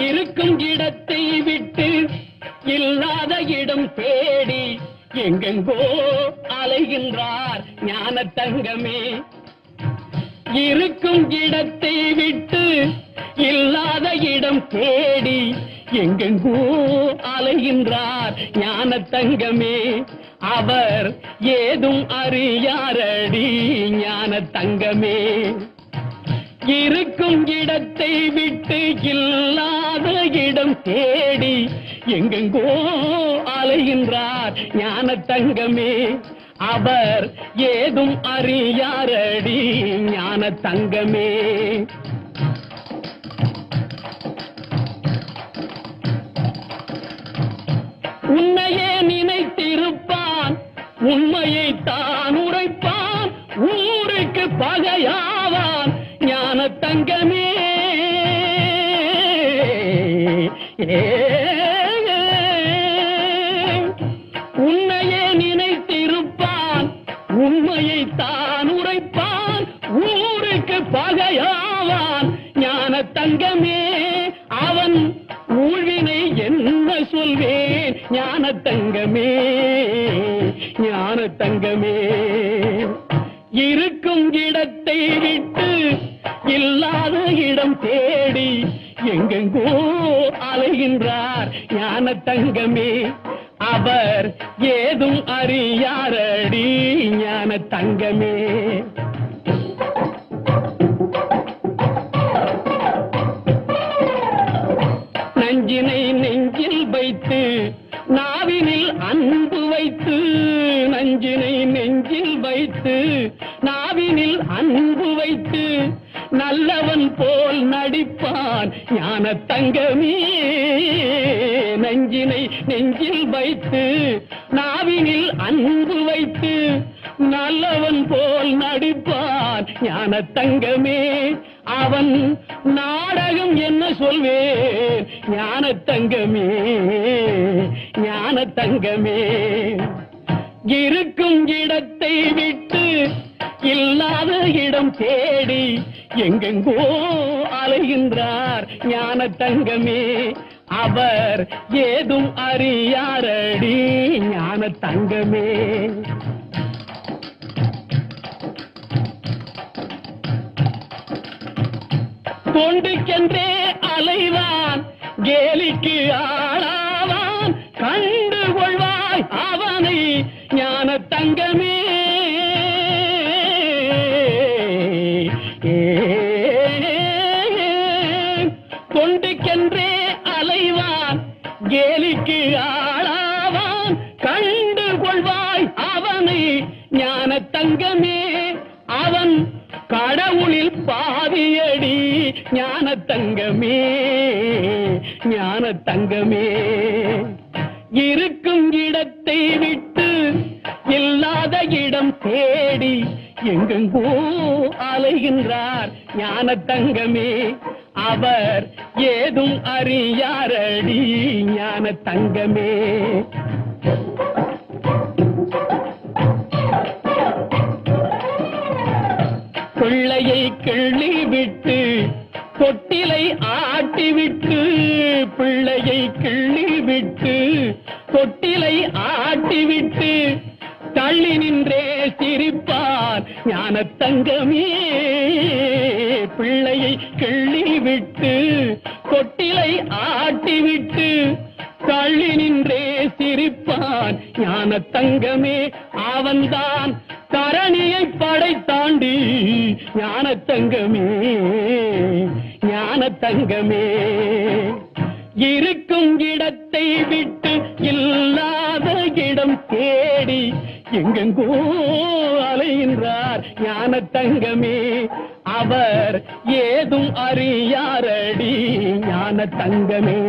இருக்கும் இடத்தை விட்டு இல்லாத இடம் தேடி எங்கெங்கோ அலைகின்றார் ஞான தங்கமே. இருக்கும் இடத்தை விட்டு இல்லாத இடம் தேடி எங்கெங்கோ அலைகின்றார் ஞான தங்கமே. அவர் ஏதும் அறியாரடி ஞான தங்கமே. இருக்கும் இடத்தை விட்டு இல்லாத இடம் தேடி எங்கெங்கோ அலைகின்றார் ஞான தங்கமே. அவர் ஏதும் அறியாரடி ஞான தங்கமே. உன்னையே நினைத்திருப்பான், உண்மையை தான் உரைப்பான், ஊருக்கு பகையாவான் ஞான தங்கமே. உன்னையே நினைத்திருப்பான், உண்மையை தான் உரைப்பான், ஊருக்கு பகையாவான் ஞான தங்கமே. அவன் ஊழ்வினை என்ன சொல்வேன் ஞான தங்கமே, ஞான தங்கமே. இருக்கும் இடத்தை விட்டு இல்லாத இடம் தேடி எங்கெங்கோ அலைகின்றார் ஞான தங்கமே. அவர் ஏதும் அறியாரடி ஞான தங்கமே. நஞ்சினை நெஞ்சில் வைத்து நாவினில் அன்பு வைத்து, நஞ்சினை நெஞ்சில் வைத்து நாவினில் அன்பு வைத்து நல்லவன் போல் நடிப்பான் ஞான தங்கமே. நஞ்சினை நெஞ்சில் வைத்து நாவினில் அன்பு வைத்து நல்லவன் போல் நடிப்பான் ஞான தங்கமே. அவன் நாடகம் என்ன சொல்வேன் ஞான தங்கமே, ஞான தங்கமே. இருக்கும் இடத்தை விட்டு இல்லாத இடம் தேடி எங்கெங்கோ அலைகின்றார் ஞான தங்கமே. அவர் ஏதும் அறியாரடி ஞான தங்கமே. தொண்டுக்கென்றே அலைவான், கேலிக்கு ஆளாவான், கண்டு கொள்வாய் அவனை ஞான தங்கமே. தொண்டுக்கென்றே அலைவான், கேலிக்கு ஆளாவான், கண்டு கொள்வாய் அவனை ஞான தங்கமே. அவன் கடவுளில் பாதியடி ஞான தங்கமே, ஞான தங்கமே. இருக்கும் இடத்தை விட்டு இல்லாத இடம் தேடி எங்கெங்கோ அலைகின்றார் ஞான தங்கமே. அவர் ஏதும் அறியாரடி ஞான தங்கமே. பிள்ளையை கிள்ளி விட்டு தொட்டிலை ஆட்டிவிட்டு, பிள்ளையை கிள்ளி விட்டு தொட்டிலை ஆட்டிவிட்டு தள்ளி நின்றே சிரிப்பார் ஞான தங்கமே. பிள்ளையை கிள்ளி விட்டு தொட்டிலை ஆட்டிவிட்டு தள்ளி நின்றே சிரிப்பான் ஞான தங்கமே. அவன்தான் தரணியை படைத்தாண்டி ஞான தங்கமே, ஞான தங்கமே. இருக்கும் இடத்தை விட்டு இல்லாத இடம் தேடி எங்கெங்கோ அலைகின்றார் ஞான தங்கமே. அவர் ஏதும் அறியாரடி ஞான தங்கமே.